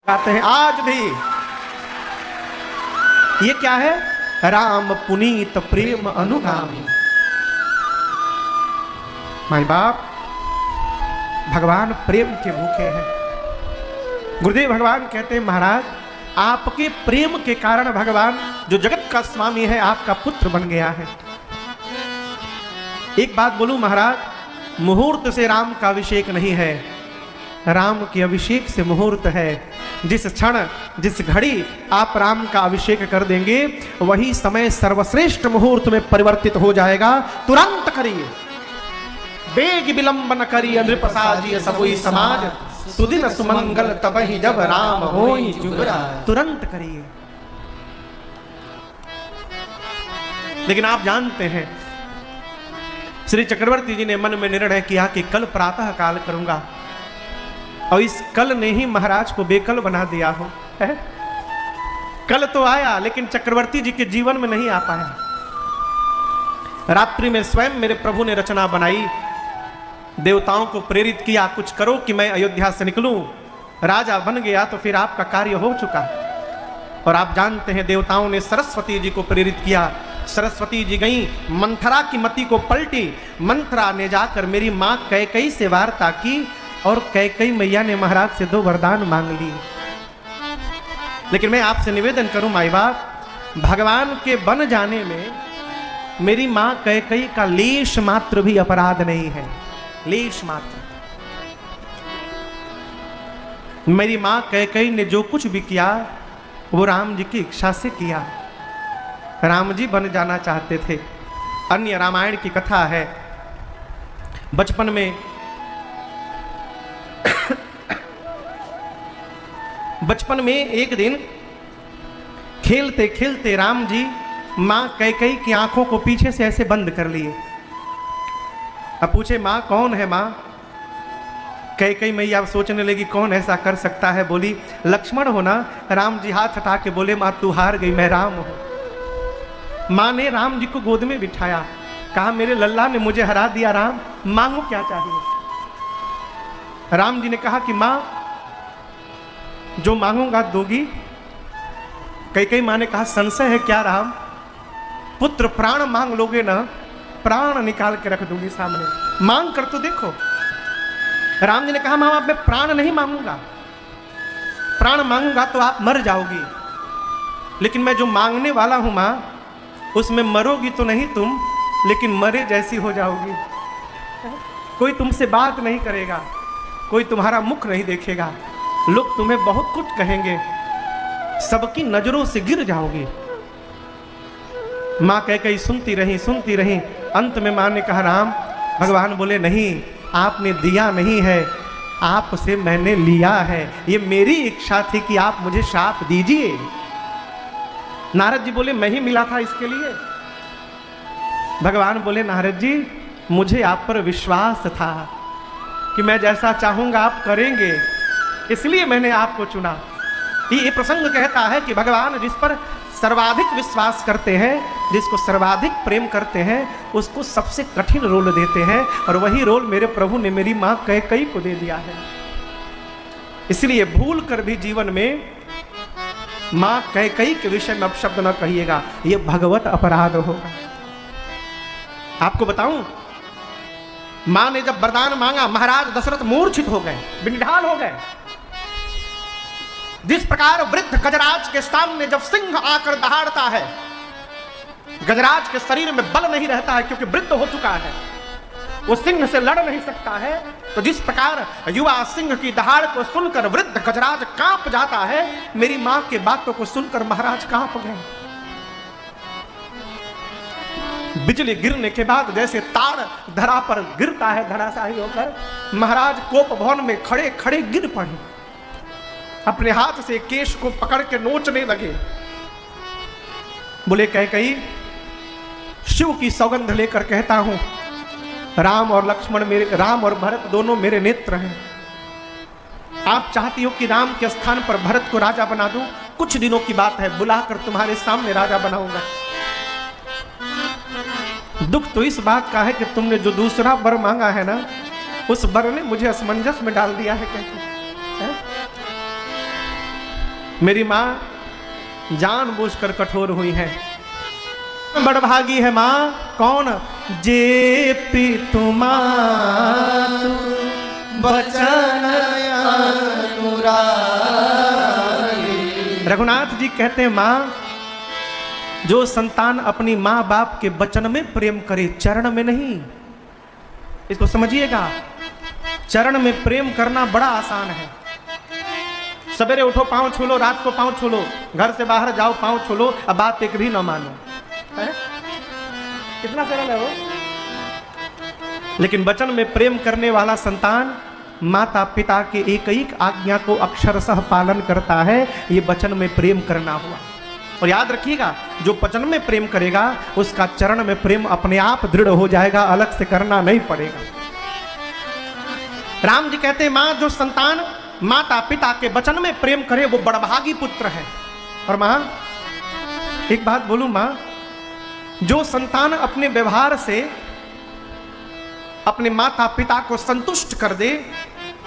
गाते हैं आज भी। ये क्या है? राम पुनीत प्रेम अनुगामी। माई बाप भगवान प्रेम के भूखे हैं। गुरुदेव भगवान कहते हैं महाराज आपके प्रेम के कारण भगवान जो जगत का स्वामी है आपका पुत्र बन गया है। एक बात बोलूं महाराज, मुहूर्त से राम का अभिषेक नहीं है, राम के अभिषेक से मुहूर्त है। जिस क्षण जिस घड़ी आप राम का अभिषेक कर देंगे वही समय सर्वश्रेष्ठ मुहूर्त में परिवर्तित हो जाएगा। तुरंत करिए, बेग विलंब न करिए, नृप साजिए सबोई समाज, सुदिन सुमंगल तबहि जब राम होई जुगराज। तुरंत करिए। लेकिन आप जानते हैं श्री चक्रवर्ती जी ने मन में निर्णय किया कि कल प्रातः काल करूंगा, और इस कल ने ही महाराज को बेकल बना दिया हो। है? कल तो आया लेकिन चक्रवर्ती जी के जीवन में नहीं आ पाया। रात्रि में स्वयं मेरे प्रभु ने रचना बनाई, देवताओं को प्रेरित किया कुछ करो कि मैं अयोध्या से निकलूं। राजा बन गया तो फिर आपका कार्य हो चुका। और आप जानते हैं देवताओं ने सरस्वती जी को प्रेरित किया। सरस्वती जी गई, मंथरा की मति को पलटी। मंथरा ने जाकर मेरी मां कैकेयी से वार्ता की और कैकेयी मैया ने महाराज से 2 वरदान मांग लिए। लेकिन मैं आपसे निवेदन करूं माई बाप, भगवान के बन जाने में मेरी मां कैकेयी का लेश मात्र भी अपराध नहीं है, लेश मात्र। मेरी मां कैकेयी ने जो कुछ भी किया वो राम जी की इच्छा से किया। राम जी बन जाना चाहते थे। अन्य रामायण की कथा है, बचपन में एक दिन खेलते खेलते राम जी मां कैकेयी की आंखों को पीछे से ऐसे बंद कर लिए। अब पूछे मां कौन है मां? कैकेयी मैया सोचने लगी कौन ऐसा कर सकता है, बोली लक्ष्मण हो ना। राम जी हाथ हटा के बोले मां तू हार गई, मैं राम हूं। मां ने राम जी को गोद में बिठाया, कहा मेरे लल्ला ने मुझे हरा दिया, राम मांगो क्या चाहिए। राम जी ने कहा कि मां जो मांगूंगा दोगी। कैकेयी मां ने कहा संशय है क्या राम? पुत्र प्राण मांग लोगे ना, प्राण निकाल के रख दूंगी सामने, मांग कर तो देखो। राम जी ने कहा मां अब मैं प्राण नहीं मांगूंगा, प्राण मांगूंगा तो आप मर जाओगी, लेकिन मैं जो मांगने वाला हूं मां उसमें मरोगी तो नहीं तुम, लेकिन मरे जैसी हो जाओगी। कोई तुमसे बात नहीं करेगा, कोई तुम्हारा मुख नहीं देखेगा, लोग तुम्हें बहुत कुछ कहेंगे, सबकी नजरों से गिर जाओगी। मां कैकेयी सुनती रही। अंत में मां ने कहा राम, भगवान बोले नहीं आपने दिया नहीं है, आपसे मैंने लिया है। ये मेरी इच्छा थी कि आप मुझे शाप दीजिए। नारद जी बोले मैं ही मिला था इसके लिए। भगवान बोले नारद जी मुझे आप पर विश्वास था कि मैं जैसा चाहूंगा आप करेंगे, इसलिए मैंने आपको चुना। ये प्रसंग कहता है कि भगवान जिस पर सर्वाधिक विश्वास करते हैं, जिसको सर्वाधिक प्रेम करते हैं, उसको सबसे कठिन रोल देते हैं, और वही रोल मेरे प्रभु ने मेरी मां कैकेयी को दे दिया है। इसलिए भूल कर भी जीवन में मां कैकेयी के विषय में अपशब्द न कहिएगा, यह भगवत अपराध होगा। आपको बताऊं, मां ने जब वरदान मांगा महाराज दशरथ मूर्छित हो गए, बिंढाल हो गए। जिस प्रकार वृद्ध गजराज के सामने जब सिंह आकर दहाड़ता है, गजराज के शरीर में बल नहीं रहता है क्योंकि वृद्ध हो चुका है, वो सिंह से लड़ नहीं सकता है, तो जिस प्रकार युवा सिंह की दहाड़ को सुनकर वृद्ध गजराज कांप जाता है, मेरी मां के बातों को सुनकर महाराज कांप गए। बिजली गिरने के बाद जैसे तार धरा पर गिरता है धराशायी होकर, महाराज कोप भवन में खड़े खड़े गिर पड़े, अपने हाथ से केश को पकड़ के नोचने लगे। बोले कैकेयी शिव की सौगंध लेकर कहता हूं, राम और लक्ष्मण मेरे, राम और भरत दोनों मेरे नेत्र हैं। आप चाहती हो कि राम के स्थान पर भरत को राजा बना दूं? कुछ दिनों की बात है, बुलाकर तुम्हारे सामने राजा बनाऊंगा। दुख तो इस बात का है कि तुमने जो दूसरा वर मांगा है ना, उस वर ने मुझे असमंजस में डाल दिया है। कहते मेरी माँ जानबूझकर कठोर हुई है। बड़भागी है माँ कौन? जे पितु मातु बचन अनुरागी। रघुनाथ जी कहते हैं माँ, जो संतान अपनी माँ बाप के वचन में प्रेम करे, चरण में नहीं। इसको समझिएगा, चरण में प्रेम करना बड़ा आसान है। सवेरे उठो पांव छू लो, रात को पांव छू लो, घर से बाहर जाओ पांव छू लो, अब बात एक भी ना मानो, है? कितना सरल है वो। लेकिन वचन में प्रेम करने वाला संतान माता पिता के एक एक आज्ञा को अक्षरशः पालन करता है। ये वचन में प्रेम करना हुआ। और याद रखिएगा, जो वचन में प्रेम करेगा उसका चरण में प्रेम अपने आप दृढ़ हो जाएगा, अलग से करना नहीं पड़ेगा। राम जी कहते हैं मां, जो संतान माता पिता के वचन में प्रेम करे वो बड़भागी पुत्र है। और मां एक बात बोलूं मां, जो संतान अपने व्यवहार से अपने माता पिता को संतुष्ट कर दे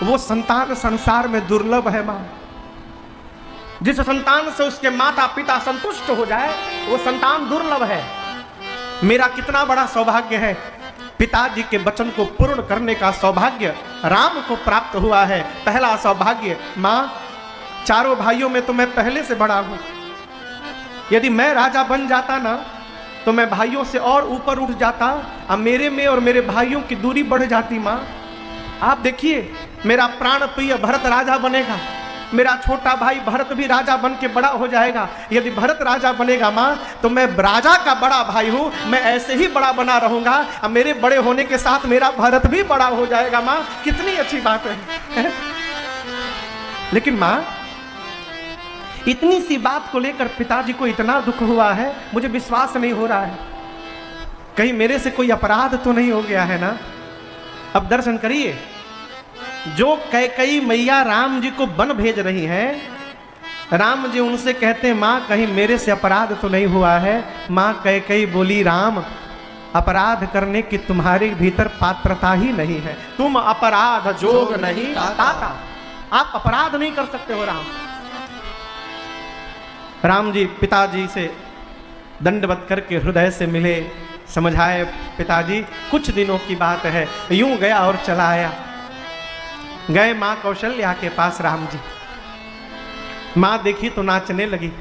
वो संतान संसार में दुर्लभ है मां। जिस संतान से उसके माता पिता संतुष्ट हो जाए वो संतान दुर्लभ है। मेरा कितना बड़ा सौभाग्य है, पिताजी के वचन को पूर्ण करने का सौभाग्य राम को प्राप्त हुआ है। पहला सौभाग्य मां, चारों भाइयों में तो मैं पहले से बड़ा हूं। यदि मैं राजा बन जाता ना तो मैं भाइयों से और ऊपर उठ जाता। अब मेरे में और मेरे भाइयों की दूरी बढ़ जाती मां। आप देखिए, मेरा प्राण प्रिय भरत राजा बनेगा, मेरा छोटा भाई भरत भी राजा बन के बड़ा हो जाएगा। यदि भरत राजा बनेगा मां तो मैं राजा का बड़ा भाई हूं, मैं ऐसे ही बड़ा बना रहूंगा। अब मेरे बड़े होने के साथ मेरा भरत भी बड़ा हो जाएगा मां। कितनी अच्छी बात है। लेकिन मां, इतनी सी बात को लेकर पिताजी को इतना दुख हुआ है, मुझे विश्वास नहीं हो रहा है कहीं मेरे से कोई अपराध तो नहीं हो गया है ना। अब दर्शन करिए, जो कैकेयी मैया राम जी को वन भेज रही हैं, राम जी उनसे कहते हैं मां कहीं मेरे से अपराध तो नहीं हुआ है। मां कैकेयी बोली, राम अपराध करने की तुम्हारे भीतर पात्रता ही नहीं है, तुम अपराध जोग नहीं ताता, आप अपराध नहीं कर सकते हो। राम जी पिताजी से दंडवत करके हृदय से मिले, समझाए पिताजी कुछ दिनों की बात है। यूं गया और चला आया। गए मां कौशल्या के पास राम जी, मां देखी तो नाचने लगी।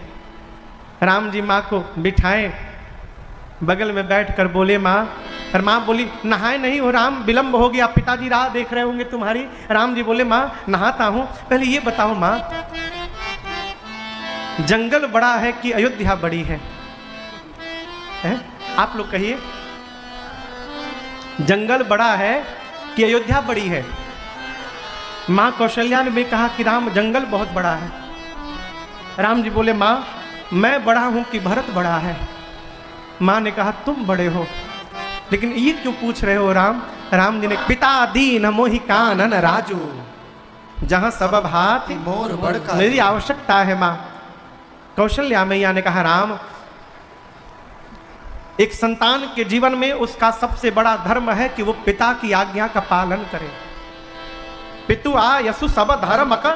राम जी मां को बिठाए, बगल में बैठकर बोले मां, और मां बोली नहाए नहीं हो राम, विलंब हो गया, पिताजी राह देख रहे होंगे तुम्हारी। राम जी बोले मां नहाता हूं, पहले ये बताओ मां, जंगल बड़ा है कि अयोध्या बड़ी है? आप लोग कहिए, जंगल बड़ा है कि अयोध्या बड़ी है? मां कौशल्या ने भी कहा कि राम जंगल बहुत बड़ा है। राम जी बोले मां मैं बड़ा हूं कि भरत बड़ा है? मां ने कहा तुम बड़े हो, लेकिन ये क्यों पूछ रहे हो राम? राम जी ने, पिता दीन मोहि कानन राजू, जहां सबब हाथ मोर बड़का, मेरी आवश्यकता है मां। कौशल्या मैया ने कहा राम, एक संतान के जीवन में उसका सबसे बड़ा धर्म है कि वो पिता की आज्ञा का पालन करे। पितु आ यसु सब धर्म का,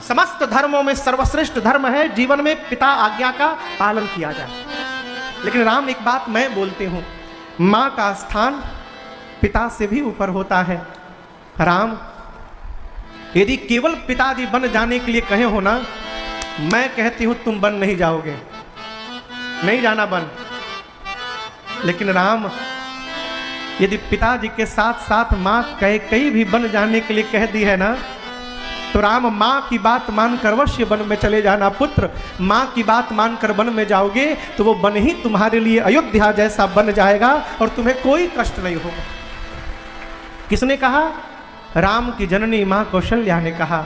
समस्त धर्मों में सर्वश्रेष्ठ धर्म है जीवन में पिता आज्ञा का पालन किया जाए। लेकिन राम एक बात मैं बोलती हूं, मां का स्थान पिता से भी ऊपर होता है। राम यदि केवल पिताजी बन जाने के लिए कहे हो ना, मैं कहती हूं तुम बन नहीं जाओगे, नहीं जाना बन। लेकिन राम यदि पिताजी के साथ साथ मां कैकेयी भी बन जाने के लिए कह दी है ना, तो राम मां की बात मानकर अवश्य वन में चले जाना। पुत्र मां की बात मानकर वन में जाओगे तो वो वन ही तुम्हारे लिए अयोध्या जैसा बन जाएगा और तुम्हें कोई कष्ट नहीं होगा। किसने कहा? राम की जननी मां कौशल्या ने कहा।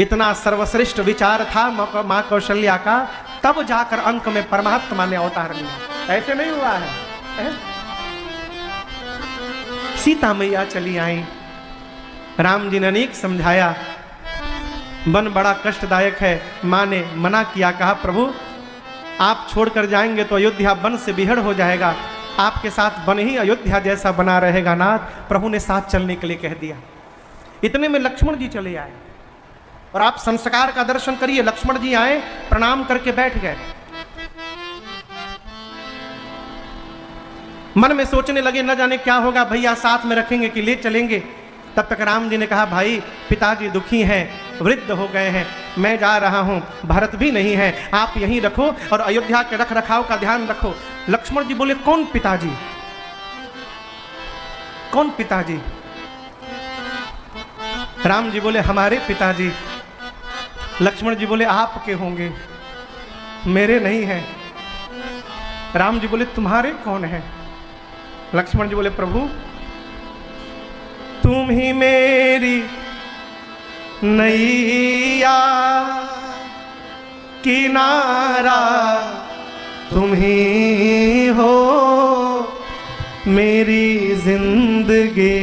इतना सर्वश्रेष्ठ विचार था मां कौशल्या का, तब जाकर अंक में परमात्मा ने अवतार लिया। ऐसे नहीं हुआ है। सीता मैया चली आई, राम जी ने अनेक समझाया, वन बड़ा कष्टदायक है। मां ने मना किया, कहा प्रभु आप छोड़कर जाएंगे तो अयोध्या वन से बिहड़ हो जाएगा, आपके साथ वन ही अयोध्या जैसा बना रहेगा नाथ। प्रभु ने साथ चलने के लिए कह दिया। इतने में लक्ष्मण जी चले आए। और आप संस्कार का दर्शन करिए। लक्ष्मण जी आए, प्रणाम करके बैठ गए, मन में सोचने लगे न जाने क्या होगा, भैया साथ में रखेंगे कि ले चलेंगे। तब तक राम जी ने कहा, भाई पिताजी दुखी हैं, वृद्ध हो गए हैं, मैं जा रहा हूं, भरत भी नहीं है, आप यहीं रखो और अयोध्या के रख रखाव का ध्यान रखो। लक्ष्मण जी बोले, कौन पिताजी, कौन पिताजी? राम जी बोले, हमारे पिताजी। लक्ष्मण जी बोले, आपके होंगे, मेरे नहीं हैं। राम जी बोले, तुम्हारे कौन है? लक्ष्मण जी बोले, प्रभु तुम ही मेरी नैया किनारा, तुम ही हो मेरी जिंदगी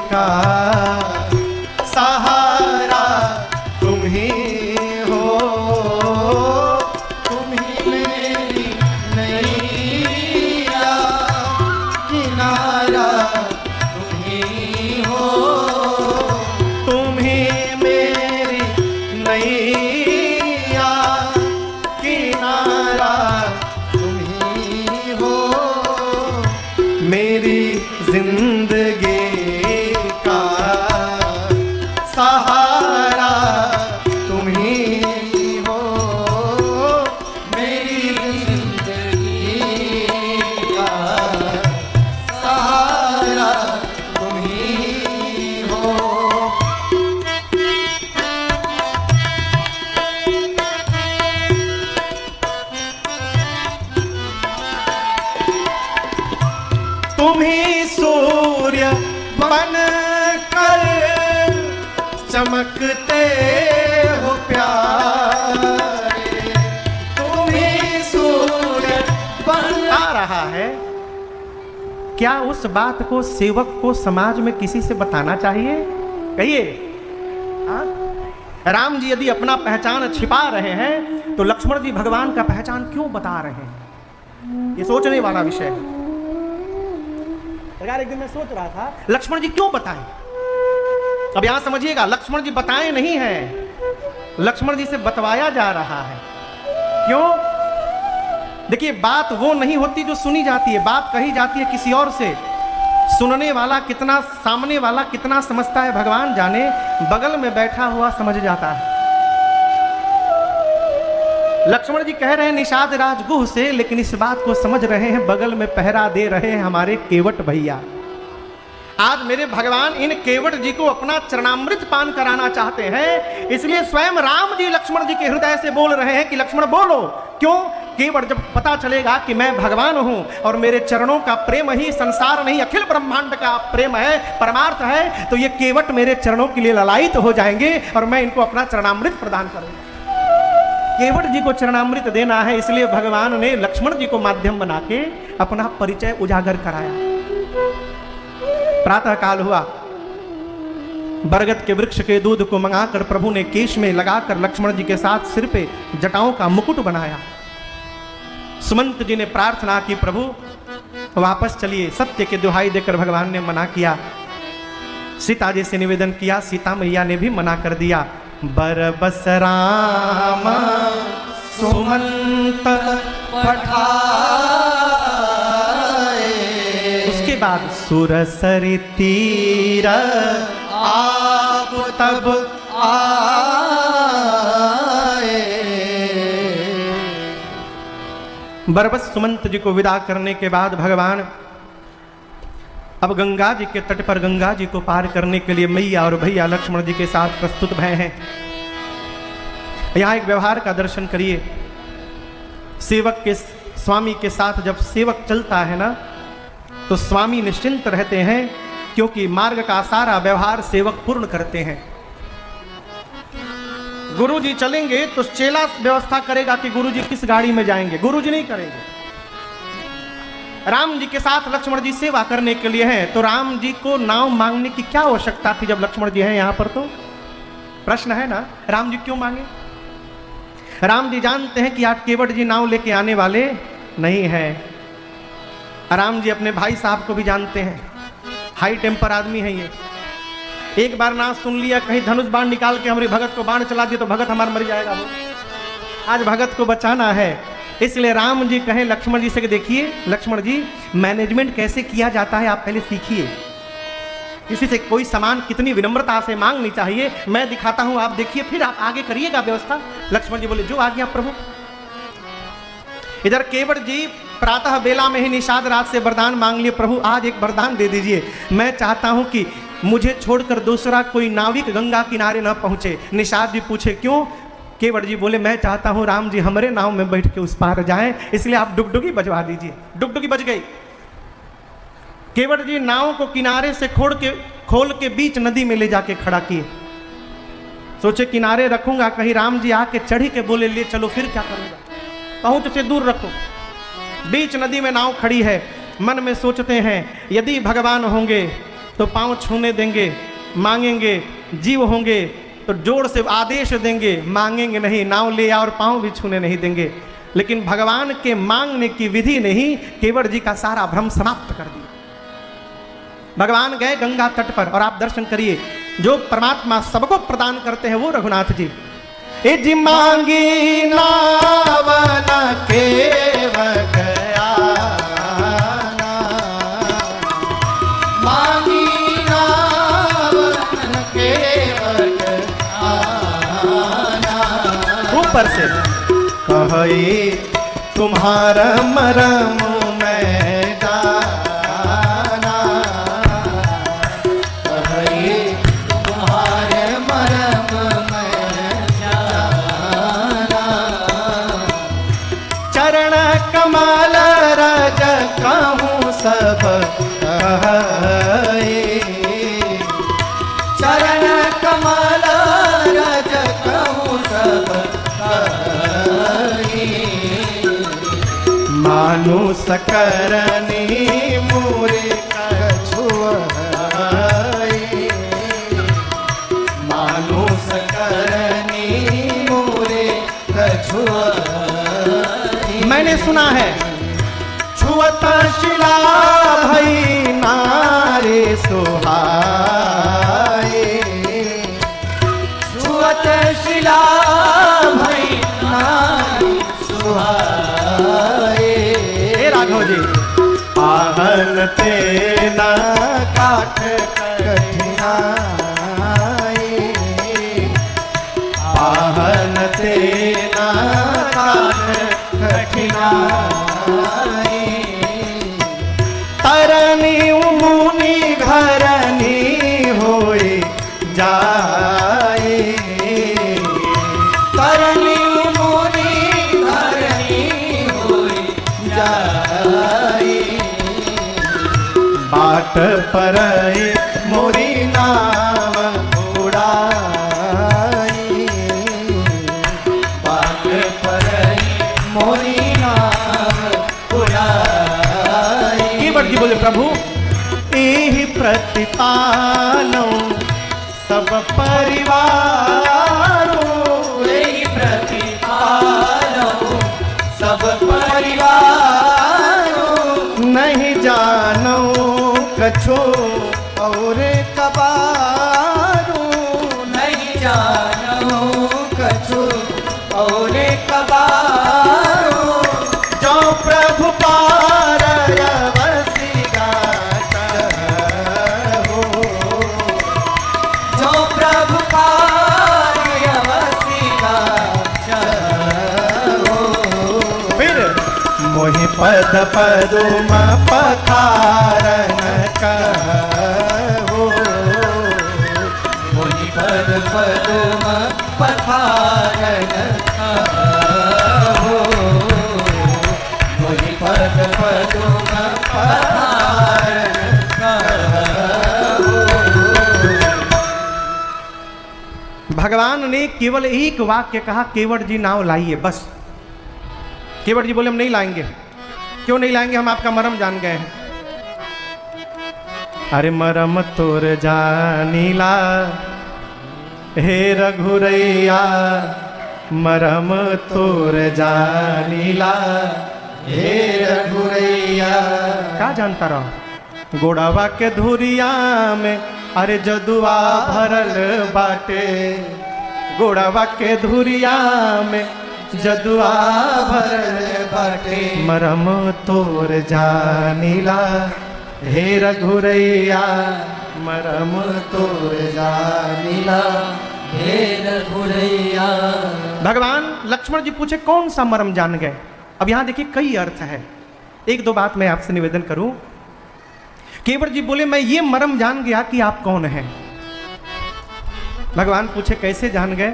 का सहारा, तुम ही हो, तुम ही मेरी नैया किनारा, तुम ही हो, तुम ही मेरी नैया किनारा, तुम ही हो मेरी जिंदगी का सहारा, तुम ही हो मेरी जिंदगी का सहारा, तुम ही हो। तुम ही सूर्य बन कर चमकते हो प्यारे, तुम ही सूर्य बन। आ रहा है, क्या उस बात को सेवक को समाज में किसी से बताना चाहिए? कहिए। राम जी यदि अपना पहचान छिपा रहे हैं तो लक्ष्मण जी भगवान का पहचान क्यों बता रहे हैं? ये सोचने वाला विषय है। एक दिन मैं सोच रहा था, लक्ष्मण जी क्यों बताएं? अब यहां समझिएगा, लक्ष्मण जी बताए नहीं हैं, लक्ष्मण जी से बतवाया जा रहा है। क्यों? देखिए, बात वो नहीं होती जो सुनी जाती है, बात कही जाती है किसी और से। सुनने वाला कितना, सामने वाला कितना समझता है भगवान जाने, बगल में बैठा हुआ समझ जाता है। लक्ष्मण जी कह रहे हैं निषाद राजगुह से, लेकिन इस बात को समझ रहे हैं, बगल में पहरा दे रहे हैं हमारे केवट भैया। आज मेरे भगवान इन केवट जी को अपना चरणामृत पान कराना चाहते हैं, इसलिए स्वयं राम जी लक्ष्मण जी के हृदय से बोल रहे हैं कि लक्ष्मण बोलो। क्यों? केवट जब पता चलेगा कि मैं भगवान हूं और मेरे चरणों का प्रेम ही संसार नहीं अखिल ब्रह्मांड का प्रेम है, परमार्थ है, तो ये केवट मेरे चरणों के लिए ललायित हो जाएंगे और मैं इनको अपना चरणामृत प्रदान करूंगा। केवट जी को चरणामृत देना है, इसलिए भगवान ने लक्ष्मण जी को माध्यम बना के अपना परिचय उजागर कराया। प्रातः काल हुआ, बरगद के वृक्ष के दूध को मंगाकर प्रभु ने केश में लगाकर लक्ष्मण जी के साथ सिर पे जटाओं का मुकुट बनाया। सुमंत जी ने प्रार्थना की, प्रभु वापस चलिए। सत्य के दुहाई देकर भगवान ने मना किया। सीता जी से निवेदन किया, सीता मैया ने भी मना कर दिया। बरबस राम सुमंत पठाए, उसके बाद सुरसरी तीर आप तब आए। बरबस सुमंत जी को विदा करने के बाद भगवान अब गंगा जी के तट पर गंगा जी को पार करने के लिए मैया और भैया लक्ष्मण जी के साथ प्रस्तुत भय हैं। यहाँ एक व्यवहार का दर्शन करिए। सेवक के स्वामी के साथ जब सेवक चलता है ना, तो स्वामी निश्चिंत रहते हैं, क्योंकि मार्ग का सारा व्यवहार सेवक पूर्ण करते हैं। गुरु जी चलेंगे तो चेला व्यवस्था करेगा कि गुरु जी किस गाड़ी में जाएंगे, गुरु जी नहीं करेंगे। राम जी के साथ लक्ष्मण जी सेवा करने के लिए हैं, तो राम जी को नाव मांगने की क्या आवश्यकता थी जब लक्ष्मण जी हैं यहाँ पर? तो प्रश्न है ना, राम जी क्यों मांगे? राम जी जानते हैं कि आज केवट जी नाव लेके आने वाले नहीं है। राम जी अपने भाई साहब को भी जानते हैं, हाई टेम्पर आदमी है ये। एक बार ना सुन लिया, कहीं धनुष बाण निकाल के हमारे भगत को बाण चला दिया तो भगत हमारा मर जाएगा। वो आज भगत को बचाना है, इसलिए राम जी कहें लक्ष्मण जी से कि देखिए लक्ष्मण जी, मैनेजमेंट कैसे किया जाता है आप पहले सीखिए। किसी से कोई सामान कितनी विनम्रता से मांगनी चाहिए मैं दिखाता हूं, आप देखिए, फिर आप आगे करिएगा व्यवस्था। लक्ष्मण जी बोले जो आज्ञा प्रभु। इधर केवट जी प्रातः बेला में ही निषाद रात से वरदान मांग लिए, प्रभु आज एक वरदान दे दीजिए, मैं चाहता हूं कि मुझे छोड़कर दूसरा कोई नाविक गंगा किनारे न पहुंचे। निषाद जी पूछे क्यों? केवट जी बोले मैं चाहता हूं राम जी हमारे नाव में बैठ के उस पार जाएं, इसलिए आप डुगडुगी बजवा दीजिए। डुगडुगी बज गई। केवट जी नाव को किनारे से खोल के बीच नदी में ले जाके खड़ा किए। सोचे किनारे रखूंगा, कहीं राम जी आके चढ़ी के बोले ले चलो, फिर क्या करूंगा, पहुंच से दूर रखो। बीच नदी में नाव खड़ी है, मन में सोचते हैं यदि भगवान होंगे तो पांव छूने देंगे, मांगेंगे, जीव होंगे तो जोर से आदेश देंगे, मांगेंगे नहीं, नाव ले आओ और पांव भी छूने नहीं देंगे। लेकिन भगवान के मांगने की विधि ने ही केवट जी का सारा भ्रम समाप्त कर दिया। भगवान गए गंगा तट पर, और आप दर्शन करिए जो परमात्मा सबको प्रदान करते हैं वो रघुनाथ जी। इज मांगी नावन केवट आना, मांगी नावन केवट आना, ऊपर से कहे तुम्हारा मरम मैं जाना, कहे तुम्हारे मरम मैं जाना, चरण कमल रज कहूँ सब कहे, चरण कमल रज कहूँ सब मानुष करनी मोरे कछुआए, मानुष करनी मोरे कछुआए। मैंने सुना है छुअत शिला भई नारे सुहाए, छुअत शिला भई नारे सुहाए। राघव जी आहन ते न काठ कठिनाई, आहन ते न काठ कठिनाई, तरनी मुनि घरनी होई जाए, तरनी मुनि घरनी होई जाए, बाट पर मोरी नाव उड़ाई, बाट पर मोरी नाव उड़ाई। केवट जी बोले प्रभु यही प्रतिपालो सब परिवारों, यही प्रतिपालो सब परिवारों, नहीं जानो कछो और कबारो, नहीं जानो कछो और कबारो, जो प्रभु पार अवसी गाता हो, जो प्रभु पार अवसी गाता हो। फिर मोहि पद पदुम पखारन कहो, मोहि पद पदुम पखारन कहो, मोहि पद पदुम पखारन कहो। भगवान ने केवल एक वाक्य कहा, केवट जी नाव लाइए, बस। केवट जी बोले हम नहीं लाएंगे। क्यों नहीं लाएंगे? हम आपका मरम जान गए हैं। अरे मरम तोर जानीला हे रघुरैया, मरम तोर जानीला हे रघुरैया। क्या जानता रहो? गोड़ावा के धुरिया में अरे जदुआ भरल बाटे गोड़वा के धुरिया में, जदुआ भरल बाटे मरम तोर जानीला हे रघुरैया, मरम तोर जानीला हे रघुरैया। भगवान लक्ष्मण जी पूछे कौन सा मर्म जान गए। अब यहां देखिए कई अर्थ है, एक दो बात मैं आपसे निवेदन करूं। केवट जी बोले मैं ये मर्म जान गया कि आप कौन हैं। भगवान पूछे कैसे जान गए।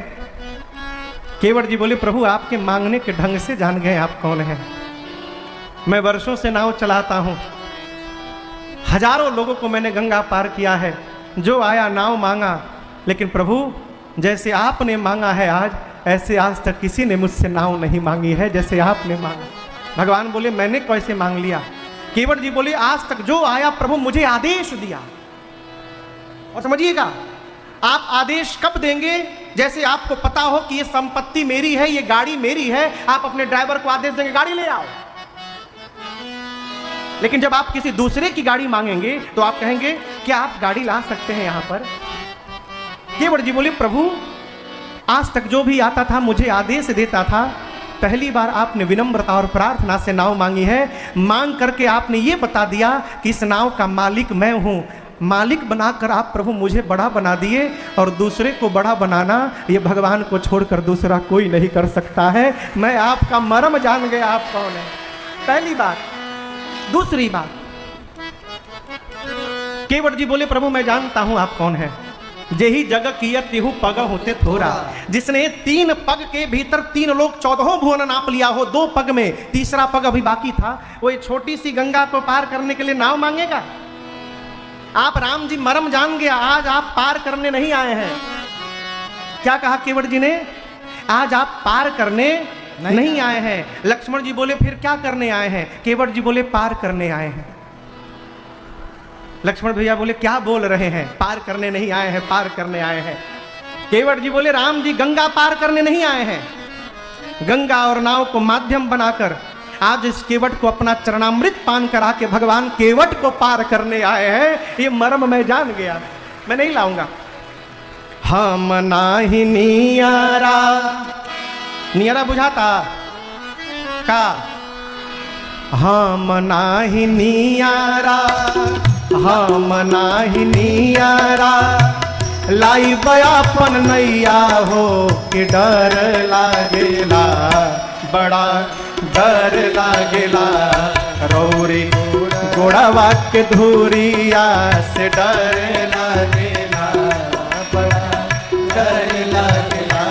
केवट जी बोले प्रभु आपके मांगने के ढंग से जान गए आप कौन हैं। मैं वर्षों से नाव चलाता हूं, हजारों लोगों को मैंने गंगा पार किया है, जो आया नाव मांगा, लेकिन प्रभु जैसे आपने मांगा है आज, ऐसे आज तक किसी ने मुझसे नाव नहीं मांगी है जैसे आपने मांगा। भगवान बोले मैंने कैसे मांग लिया। केवट जी बोले आज तक जो आया प्रभु मुझे आदेश दिया। और समझिएगा आप आदेश कब देंगे, जैसे आपको पता हो कि ये संपत्ति मेरी है, ये गाड़ी मेरी है, आप अपने ड्राइवर को आदेश देंगे गाड़ी ले आओ। लेकिन जब आप किसी दूसरे की गाड़ी मांगेंगे तो आप कहेंगे क्या आप गाड़ी ला सकते हैं यहां पर। केवट जी बोले प्रभु आज तक जो भी आता था मुझे आदेश देता था, पहली बार आपने विनम्रता और प्रार्थना से नाव मांगी है। मांग करके आपने ये बता दिया कि इस नाव का मालिक मैं हूं। मालिक बनाकर आप प्रभु मुझे बड़ा बना दिए, और दूसरे को बड़ा बनाना ये भगवान को छोड़कर दूसरा कोई नहीं कर सकता है। मैं आपका मर्म जान गया आप कौन है, पहली बात। दूसरी बात, केवट जी बोले प्रभु मैं जानता हूं आप कौन है। जेही जग कियत तिहु पग होते थोड़ा, जिसने 3 पग के भीतर 3 लोग 14 भुवन नाप लिया हो, 2 पग में, तीसरा पग अभी बाकी था, वो एक छोटी सी गंगा को पार करने के लिए नाव मांगेगा। आप राम जी मर्म जान गया, आज आप पार करने नहीं आए हैं। क्या कहा केवट जी ने, आज आप पार करने नहीं आए हैं। लक्ष्मण जी बोले फिर क्या करने आए हैं। केवट जी बोले पार करने आए हैं। लक्ष्मण भैया बोले क्या बोल रहे हैं, पार करने नहीं आए हैं, पार करने आए हैं। केवट जी बोले राम जी गंगा पार करने नहीं आए हैं, गंगा और नाव को माध्यम बनाकर आज इस केवट को अपना चरणामृत पान करा के भगवान केवट को पार करने आए हैं। ये मर्म मैं जान गया, मैं नहीं लाऊंगा। हम नाही नियारा, नियारा बुझाता का, हम नाही नियारा, हम नाही नियारा, लाई बयापन नैया हो कि डर लागेला, बड़ा डर लागेला। रौरी गोड़वा के धुरिया से डर लागेला, बड़ा डर लागेला।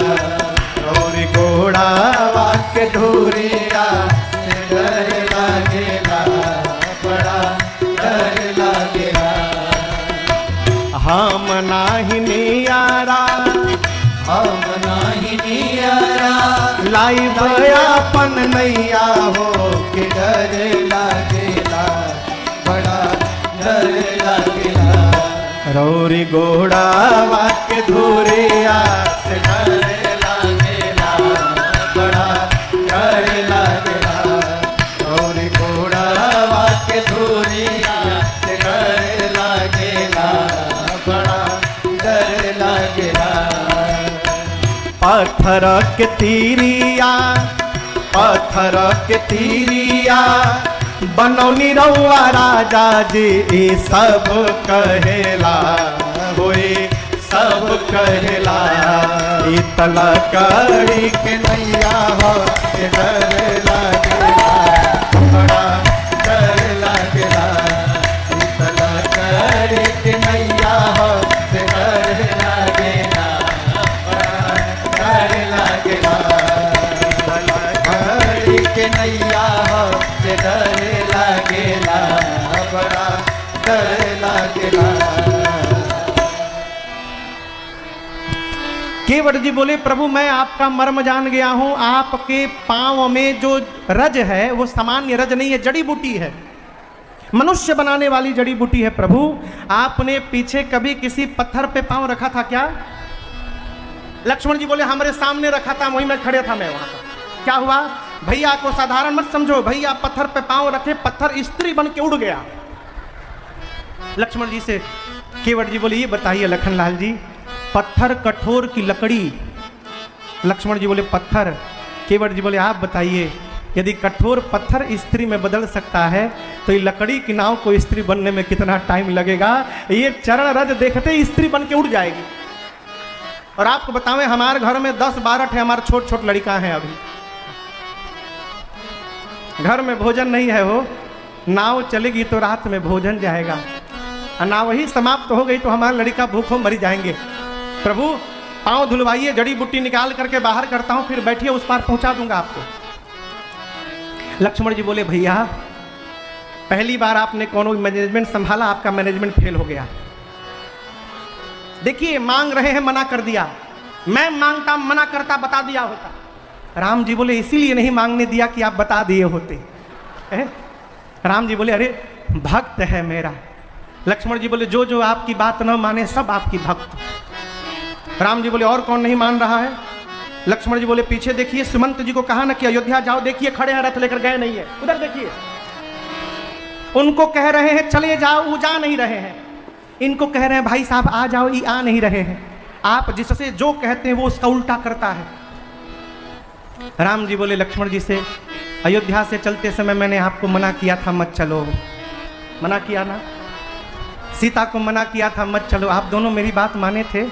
रौरी गोड़वा के धुरिया से डर लागेला, बड़ा डर लागेला। हम नाही नियारा, हम नाही नियारा, लाई बयापन नैया हो के डर लागेला, बड़ा डर लागेला। रौरी गोड़वा के धुरिया से डर लागेला, बड़ा डर लागेला। रौरी गोड़वा के धुरिया से डर लागेला, बड़ा डर लागेला। पत्थर के तीरिया, पत्थर के तीरिया, बनौनी रउआ राजा जी सब कहेला, होए सब कहेला। इतला कड़ी के नैया हो के डर लागेला, बड़ा डर लागेला। इतला कड़ी के नैया हो के डर लागेला, बड़ा डर लागेला। इतला कड़ी के नैया हो के डर लागेला, बड़ा डर लागेला। केवट जी बोले प्रभु मैं आपका मर्म जान गया हूं। आपके पांव में जो रज है वो सामान्य रज नहीं है, जड़ी बूटी है, मनुष्य बनाने वाली जड़ी बूटी है। प्रभु आपने पीछे कभी किसी पत्थर पे पांव रखा था क्या। लक्ष्मण जी बोले हमारे सामने रखा था, वहीं मैं खड़े था, मैं वहां पर। क्या हुआ, भैया को साधारण मत समझो, भैया पत्थर पे पांव रखे, पत्थर स्त्री बन के उड़ गया। लक्ष्मण जी से केवट जी बोले ये बताइए लखनलाल जी, पत्थर कठोर की लकड़ी? लक्ष्मण जी बोले पत्थर। केवट जी बोले आप बताइए, यदि कठोर पत्थर स्त्री में बदल सकता है तो ये लकड़ी की नाव को स्त्री बनने में कितना टाइम लगेगा? ये चरण रज देखते ही स्त्री बन के उड़ जाएगी। और आपको बतावें हमारे घर में 10-12 थे हमारे छोट छोट लड़का हैं, अभी घर में भोजन नहीं है, हो नाव चलेगी तो रात में भोजन जाएगा, और नाव ही समाप्त हो गई तो हमारे लड़का भूखों मरी जाएंगे। प्रभु पाँव धुलवाइए, जड़ी बूटी निकाल करके बाहर करता हूं, फिर बैठिए उस पार पहुंचा दूंगा आपको। लक्ष्मण जी बोले भैया पहली बार आपने कौन मैनेजमेंट संभाला, आपका मैनेजमेंट फेल हो गया। देखिए मांग रहे हैं, मना कर दिया, मैं मांगता मना करता बता दिया होता। राम जी बोले इसीलिए नहीं मांगने दिया कि आप बता दिए होते। राम जी बोले अरे भक्त है मेरा। लक्ष्मण जी बोले जो जो आपकी बात न माने सब आपकी भक्त। राम जी बोले और कौन नहीं मान रहा है? लक्ष्मण जी बोले पीछे देखिए, सुमंत जी को कहा ना कि अयोध्या जाओ, देखिए खड़े हैं, रथ लेकर गए नहीं है, उधर देखिए। उनको कह रहे हैं चले जाओ, वो जा नहीं रहे हैं। इनको कह रहे हैं भाई साहब आ जाओ, ये आ नहीं रहे हैं। आप जिससे जो कहते हैं वो उसका उल्टा करता है। राम जी बोले लक्ष्मण जी से अयोध्या से चलते समय मैंने आपको मना किया था मत चलो, मना किया ना? सीता को मना किया था मत चलो, आप दोनों मेरी बात माने थे।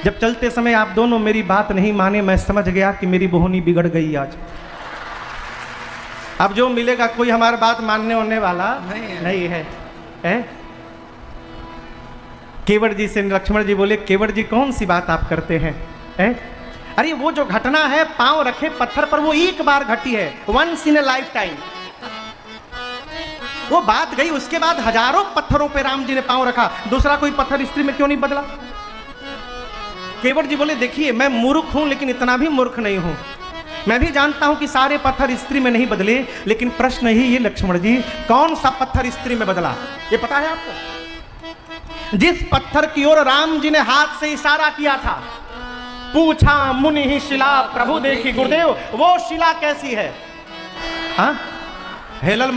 जब चलते समय आप दोनों मेरी बात नहीं माने, मैं समझ गया कि मेरी बोहनी बिगड़ गई आज। अब जो मिलेगा कोई हमारी बात मानने होने वाला नहीं है। केवट जी से लक्ष्मण जी बोले केवट जी कौन सी बात आप करते हैं? अरे वो जो घटना है पांव रखे पत्थर पर, वो एक बार घटी है, once in a lifetime. वो बात गई, उसके बाद हजारों पत्थरों पे राम जी ने पांव रखा, दूसरा कोई पत्थर स्त्री में क्यों नहीं बदला? केवट जी बोले देखिए मैं मूर्ख हूं, लेकिन इतना भी मूर्ख नहीं हूं। मैं भी जानता हूं कि सारे पत्थर स्त्री में नहीं बदले, लेकिन प्रश्न ही ये लक्ष्मण जी कौन सा पत्थर स्त्री में बदला, ये पता है आपको? जिस पत्थर की ओर राम जी ने हाथ से इशारा किया था, पूछा मुनि ही शिला प्रभु देखी गुरुदेव, वो शिला कैसी है? हाँ हेलल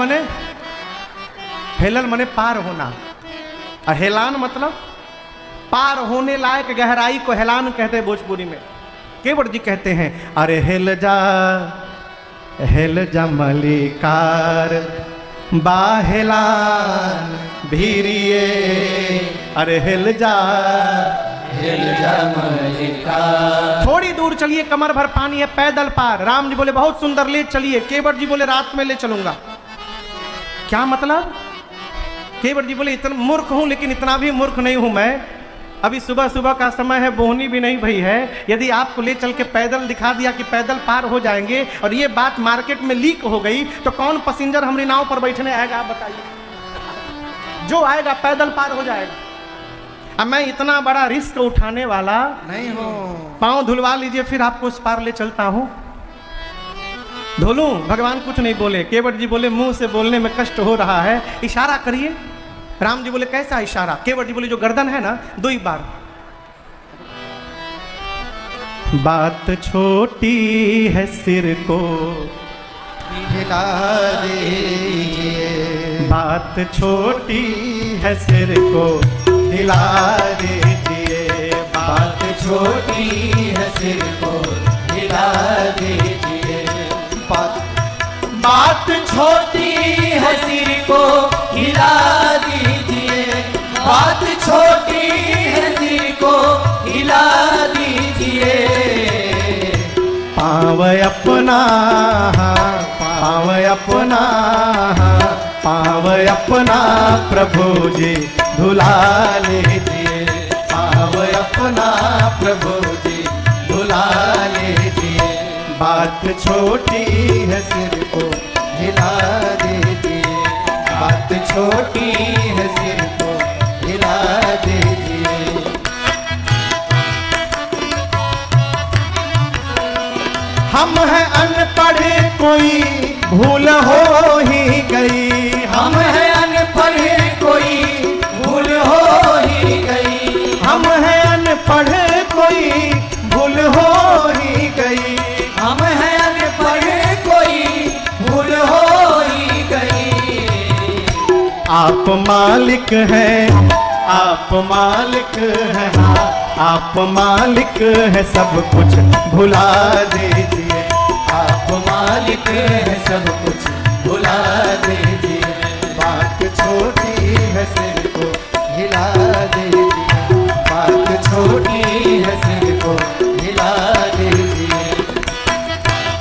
मने पार होना, और हेलान मतलब पार होने लायक गहराई को हेलान कहते हैं भोजपुरी में। केवट जी कहते हैं अरे हेल जा मलिकार बाहेलान भीरिए, अरे हेल जा मलिकार। थोड़ी दूर चलिए, कमर भर पानी है, पैदल पार। राम जी बोले बहुत सुंदर, ले चलिए। केवट जी बोले रात में ले चलूंगा। क्या मतलब? केवट जी बोले इतना मूर्ख हूं, लेकिन इतना भी मूर्ख नहीं हूं मैं। अभी सुबह सुबह का समय है, बोहनी भी नहीं भई है। यदि आपको ले चल के पैदल दिखा दिया कि पैदल पार हो जाएंगे, और ये बात मार्केट में लीक हो गई, तो कौन पैसेंजर हमारी नाव पर बैठने आएगा? आप बताइए। जो आएगा पैदल पार हो जाएगा। अब मैं इतना बड़ा रिस्क उठाने वाला नहीं हूं। पाँव धुलवा लीजिए, फिर आपको उस पार ले चलता हूं। धोलूं? भगवान कुछ नहीं बोले। केवट जी बोले मुंह से बोलने में कष्ट हो रहा है, इशारा करिए। राम जी बोले कैसा इशारा? केवट जी बोले जो गर्दन है ना, 2 बार। बात छोटी है सिर को हिला दीजिए, बात छोटी है सिर को हिला दीजिए, बात छोटी है सिर को हिला दीजिए, बात छोटी है सिर को हिला दीजिए, बात छोटी है सिर को हिला दीजिए। पाँव अपना प्रभु जी धुला लीजिए, पाँव अपना प्रभु जी धुला लीजिए, बात छोटी है सिर को हिला दीजिए, बात छोटी है सिर को हिला दीजिए। हम हैं अनपढ़ कोई भूल हो ही गई, हम हैं अनपढ़ कोई भूल हो ही गई, हम हैं अनपढ़ कोई भूल हो ही गई, हम हैं अनपढ़ कोई भूल हो ही गई। आप मालिक हैं आप मालिक हैं, हाँ आप मालिक हैं, सब कुछ भुला दीजिए। आप मालिक है सब